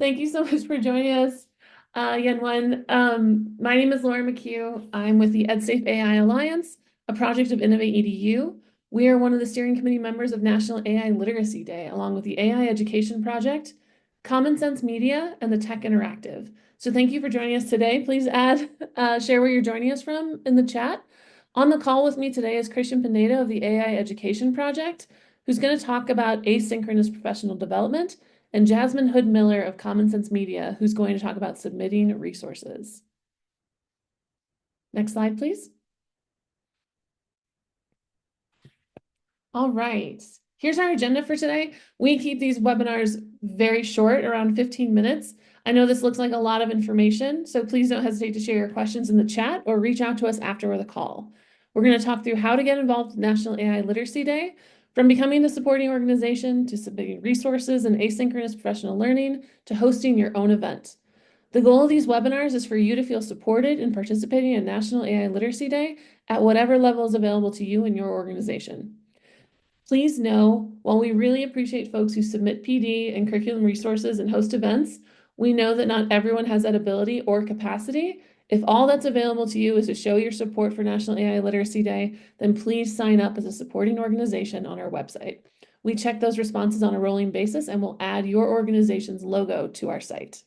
Thank you so much for joining us, Yen-Wen. My name is Laura McHugh. I'm with the EDSAFE AI Alliance, a project of Innovate EDU. We are one of the steering committee members of National AI Literacy Day, along with the AI Education Project, Common Sense Media, and the Tech Interactive. So thank you for joining us today. Please share where you're joining us from in the chat. On the call with me today is Christian Pineda of the AI Education Project, who's going to talk about asynchronous professional development, and Jasmine Hood Miller of Common Sense Media, who's going to talk about submitting resources. Next slide, please. All right, here's our agenda for today. We keep these webinars very short, around 15 minutes. I know this looks like a lot of information, so please don't hesitate to share your questions in the chat or reach out to us after the call. We're going to talk through how to get involved with National AI Literacy Day, from becoming a supporting organization to submitting resources and asynchronous professional learning to hosting your own event. The goal of these webinars is for you to feel supported in participating in National AI Literacy Day at whatever level is available to you in your organization. Please know, while we really appreciate folks who submit PD and curriculum resources and host events, we know that not everyone has that ability or capacity. If all that's available to you is to show your support for National AI Literacy Day, then please sign up as a supporting organization on our website. We check those responses on a rolling basis and will add your organization's logo to our site.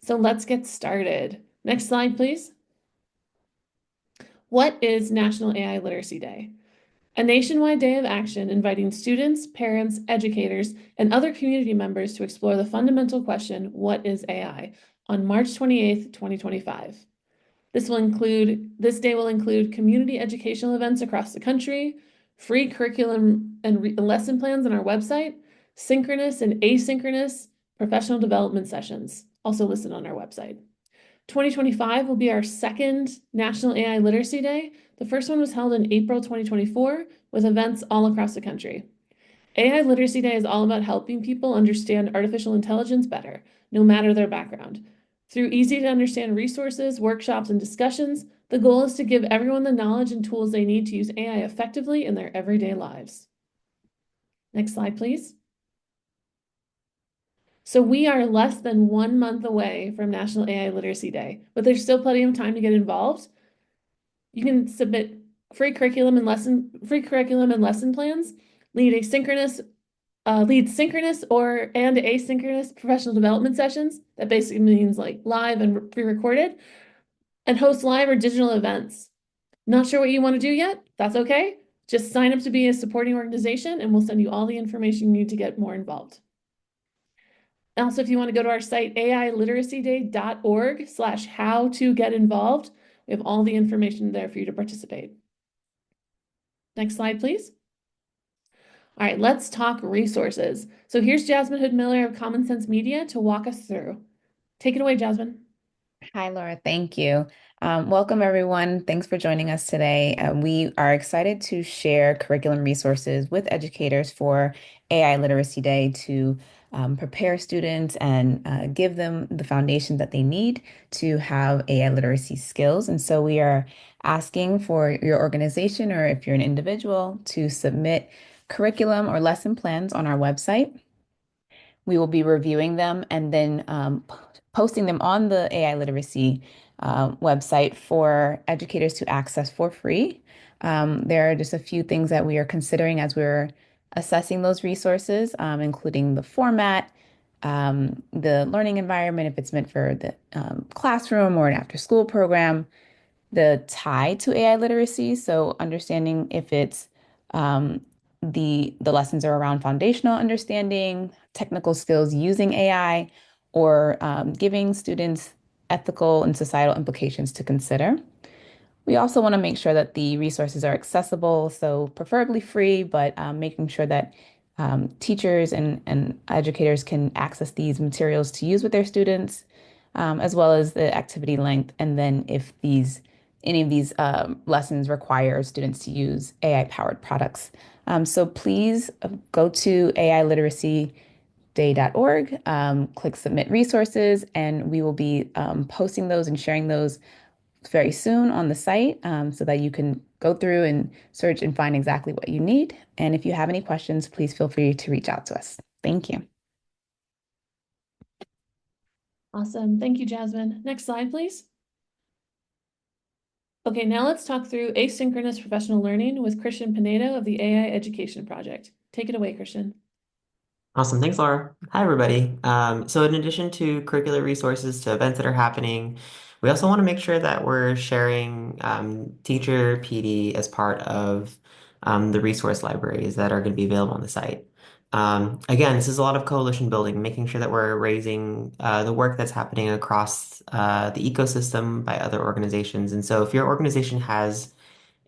So let's get started. Next slide, please. What is National AI Literacy Day? A nationwide day of action inviting students, parents, educators, and other community members to explore the fundamental question, what is AI, on March 28th, 2025. This day will include community educational events across the country, free curriculum and lesson plans on our website, synchronous and asynchronous professional development sessions, also listed on our website. 2025 will be our second National AI Literacy Day. The first one was held in April 2024 with events all across the country. AI Literacy Day is all about helping people understand artificial intelligence better, no matter their background. Through easy-to-understand resources, workshops, and discussions, the goal is to give everyone the knowledge and tools they need to use AI effectively in their everyday lives. Next slide, please. So we are less than 1 month away from National AI Literacy Day, but there's still plenty of time to get involved. You can submit free curriculum and lesson plans, lead synchronous and asynchronous professional development sessions. That basically means like live and pre-recorded, and host live or digital events. Not sure what you want to do yet? That's okay. Just sign up to be a supporting organization and we'll send you all the information you need to get more involved. Also, if you want to go to our site, ailiteracyday.org/how-to-get-involved, we have all the information there for you to participate. Next slide, please. All right, let's talk resources. So here's Jasmine Hood Miller of Common Sense Media to walk us through. Take it away, Jasmine. Hi, Laura. Thank you. Welcome, everyone. Thanks for joining us today. We are excited to share curriculum resources with educators for AI Literacy Day to prepare students and give them the foundation that they need to have AI literacy skills. And so we are asking for your organization, or if you're an individual, to submit curriculum or lesson plans on our website. We will be reviewing them and then posting them on the AI literacy website for educators to access for free. There are just a few things that we are considering as we're assessing those resources, including the format, the learning environment, if it's meant for the classroom or an after-school program, the tie to AI literacy. So understanding if it's the lessons are around foundational understanding, technical skills using AI, or giving students ethical and societal implications to consider. We also want to make sure that the resources are accessible, so preferably free, but making sure that teachers and educators can access these materials to use with their students, as well as the activity length, and then if any of these lessons require students to use AI-powered products. So please go to ailiteracyday.org, click Submit Resources, and we will be posting those and sharing those very soon on the site so that you can go through and search and find exactly what you need. And if you have any questions, please feel free to reach out to us. Thank you. Awesome. Thank you, Jasmine. Next slide, please. Okay, now let's talk through asynchronous professional learning with Christian Pinedo of the AI Education Project. Take it away, Christian. Awesome. Thanks, Laura. Hi, everybody. So in addition to curricular resources to events that are happening, we also want to make sure that we're sharing teacher PD as part of the resource libraries that are going to be available on the site. Again, this is a lot of coalition building, making sure that we're raising the work that's happening across the ecosystem by other organizations. And so if your organization has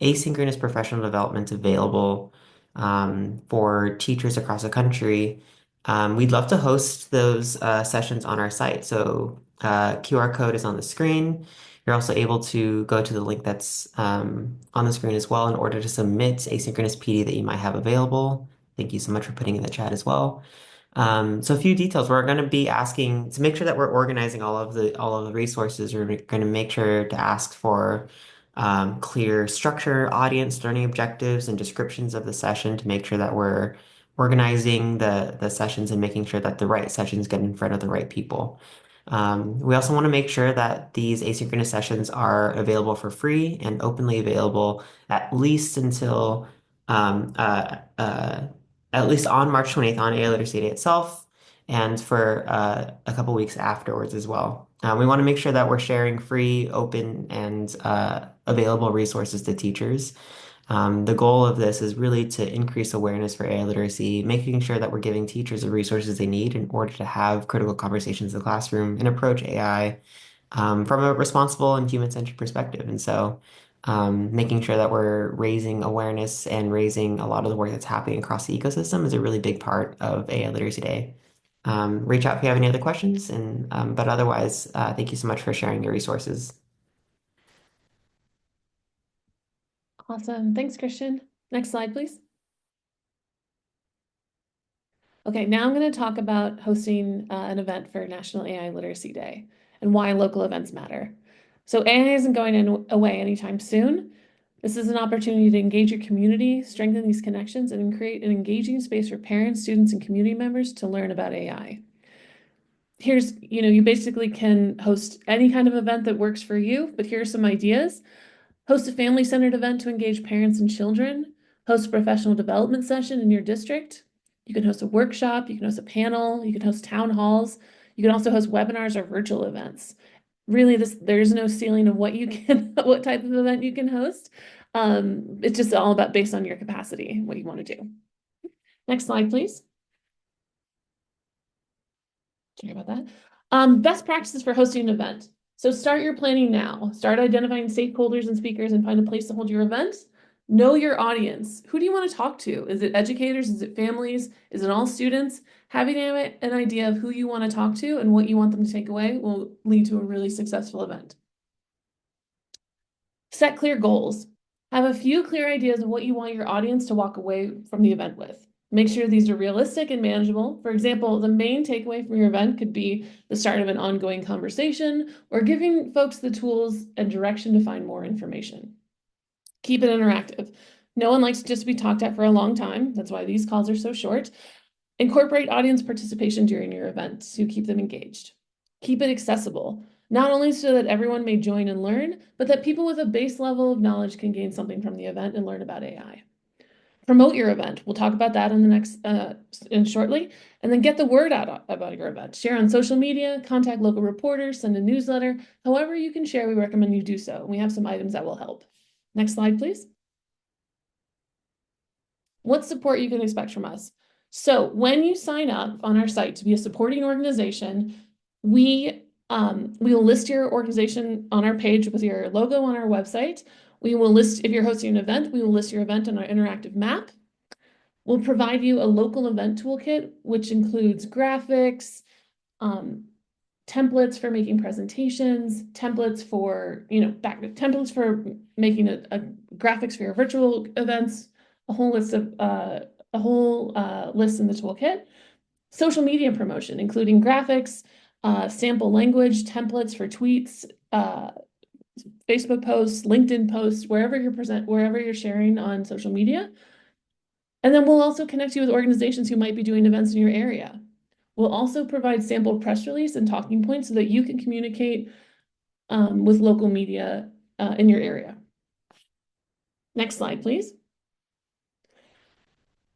asynchronous professional development available for teachers across the country. We'd love to host those sessions on our site. So QR code is on the screen. You're also able to go to the link that's on the screen as well in order to submit asynchronous PD that you might have available. Thank you so much for putting in the chat as well. So a few details. We're going to be asking to make sure that we're organizing all of the resources. We're going to make sure to ask for clear structure, audience, learning objectives, and descriptions of the session to make sure that we're organizing the sessions and making sure that the right sessions get in front of the right people. We also want to make sure that these asynchronous sessions are available for free and openly available at least until um, uh, uh, at least on March 20th on AI Literacy Day itself and for a couple weeks afterwards as well. We want to make sure that we're sharing free, open, and available resources to teachers. The goal of this is really to increase awareness for AI literacy, making sure that we're giving teachers the resources they need in order to have critical conversations in the classroom and approach AI from a responsible and human-centered perspective. And so, making sure that we're raising awareness and raising a lot of the work that's happening across the ecosystem is a really big part of AI Literacy Day. Reach out if you have any other questions, and but otherwise, thank you so much for sharing your resources. Awesome. Thanks, Christian. Next slide, please. Okay, now I'm going to talk about hosting an event for National AI Literacy Day and why local events matter. So AI isn't going away anytime soon. This is an opportunity to engage your community, strengthen these connections, and create an engaging space for parents, students, and community members to learn about AI. You basically can host any kind of event that works for you, but here are some ideas. Host a family-centered event to engage parents and children. Host a professional development session in your district. You can host a workshop, you can host a panel, you can host town halls. You can also host webinars or virtual events. Really, there's no ceiling of what you can, what type of event you can host. It's just all about based on your capacity, what you want to do. Next slide, please. Sorry about that. Best practices for hosting an event. So start your planning now. Start identifying stakeholders and speakers and find a place to hold your event. Know your audience. Who do you want to talk to? Is it educators? Is it families? Is it all students? Having an idea of who you want to talk to and what you want them to take away will lead to a really successful event. Set clear goals. Have a few clear ideas of what you want your audience to walk away from the event with. Make sure these are realistic and manageable. For example, the main takeaway from your event could be the start of an ongoing conversation or giving folks the tools and direction to find more information. Keep it interactive. No one likes to just be talked at for a long time. That's why these calls are so short. Incorporate audience participation during your event to keep them engaged. Keep it accessible, not only so that everyone may join and learn, but that people with a base level of knowledge can gain something from the event and learn about AI. Promote your event. We'll talk about that in the next shortly. And then get the word out about your event. Share on social media, contact local reporters, send a newsletter. However you can share, we recommend you do so. We have some items that will help. Next slide, please. What support you can expect from us. So when you sign up on our site to be a supporting organization, we will list your organization on our page with your logo on our website. We will list, if you're hosting an event, we will list your event on our interactive map. We'll provide you a local event toolkit, which includes graphics, templates for making presentations, templates for, templates for making a graphics for your virtual events, a whole list of list in the toolkit. Social media promotion, including graphics, sample language, templates for tweets, Facebook posts, LinkedIn posts, wherever you're sharing on social media. And then we'll also connect you with organizations who might be doing events in your area. We'll also provide sample press release and talking points so that you can communicate with local media in your area. Next slide, please.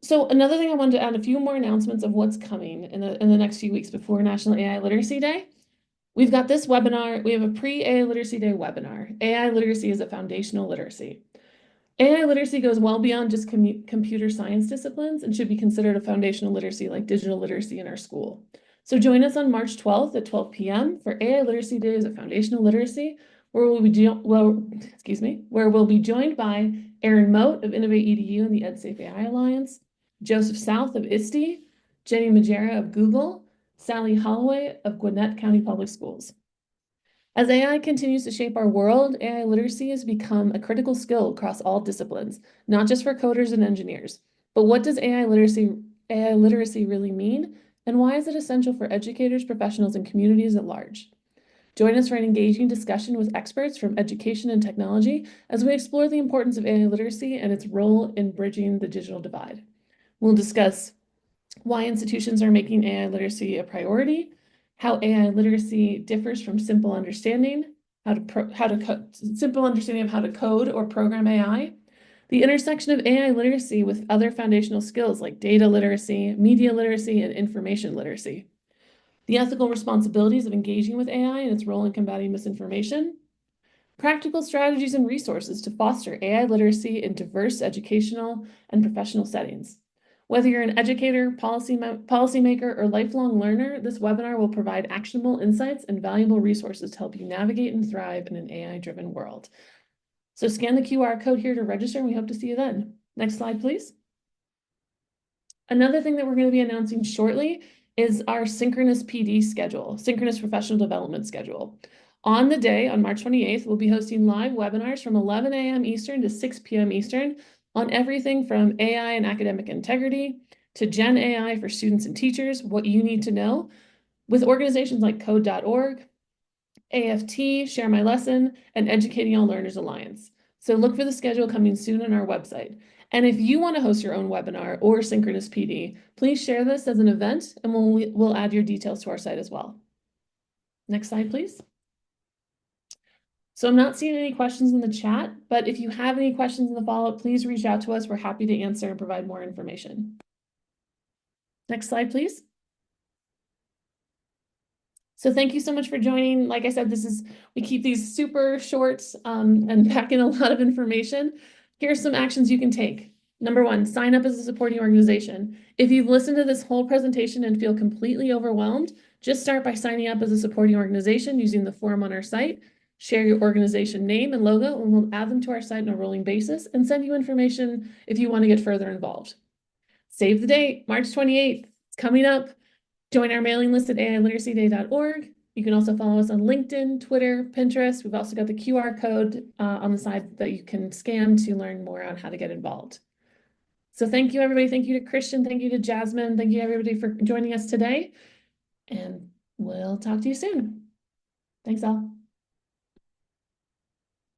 So another thing I wanted to add a few more announcements of what's coming in the next few weeks before National AI Literacy Day. We've got this webinar. We have a pre-AI Literacy Day webinar. AI literacy is a foundational literacy. AI literacy goes well beyond just computer science disciplines and should be considered a foundational literacy like digital literacy in our school. So join us on March 12th at 12 p.m. for AI Literacy Day as a foundational literacy, where we'll be joined by Aaron Moat of Innovate EDU and the EDSAFE AI Alliance, Joseph South of ISTE, Jenny Majera of Google, Sally Holloway of Gwinnett County Public Schools. As AI continues to shape our world, AI literacy has become a critical skill across all disciplines, not just for coders and engineers. But what does AI literacy really mean? And why is it essential for educators, professionals, and communities at large? Join us for an engaging discussion with experts from education and technology as we explore the importance of AI literacy and its role in bridging the digital divide. We'll discuss why institutions are making AI literacy a priority, how AI literacy differs from simple understanding, simple understanding of how to code or program AI, the intersection of AI literacy with other foundational skills like data literacy, media literacy, and information literacy, the ethical responsibilities of engaging with AI and its role in combating misinformation, practical strategies and resources to foster AI literacy in diverse educational and professional settings. Whether you're an educator, policymaker, or lifelong learner, this webinar will provide actionable insights and valuable resources to help you navigate and thrive in an AI-driven world. So scan the QR code here to register, and we hope to see you then. Next slide, please. Another thing that we're going to be announcing shortly is our synchronous PD schedule, synchronous professional development schedule. On the day, on March 28th, we'll be hosting live webinars from 11 a.m. Eastern to 6 p.m. Eastern on everything from AI and academic integrity to Gen AI for students and teachers, what you need to know, with organizations like Code.org, AFT, Share My Lesson, and Educating All Learners Alliance. So look for the schedule coming soon on our website. And if you want to host your own webinar or synchronous PD, please share this as an event and we'll add your details to our site as well. Next slide, please. So I'm not seeing any questions in the chat, but if you have any questions in the follow-up, please reach out to us. We're happy to answer and provide more information. Next slide, please. So thank you so much for joining. Like I said, we keep these super short and pack in a lot of information. Here's some actions you can take. Number one, sign up as a supporting organization. If you've listened to this whole presentation and feel completely overwhelmed, just start by signing up as a supporting organization using the form on our site. Share your organization name and logo, and we'll add them to our site on a rolling basis and send you information if you want to get further involved. Save the date, March 28th. It's coming up. Join our mailing list at ailiteracyday.org. You can also follow us on LinkedIn, Twitter, Pinterest. We've also got the QR code on the side that you can scan to learn more on how to get involved. So thank you, everybody. Thank you to Christian. Thank you to Jasmine. Thank you, everybody, for joining us today. And we'll talk to you soon. Thanks, all.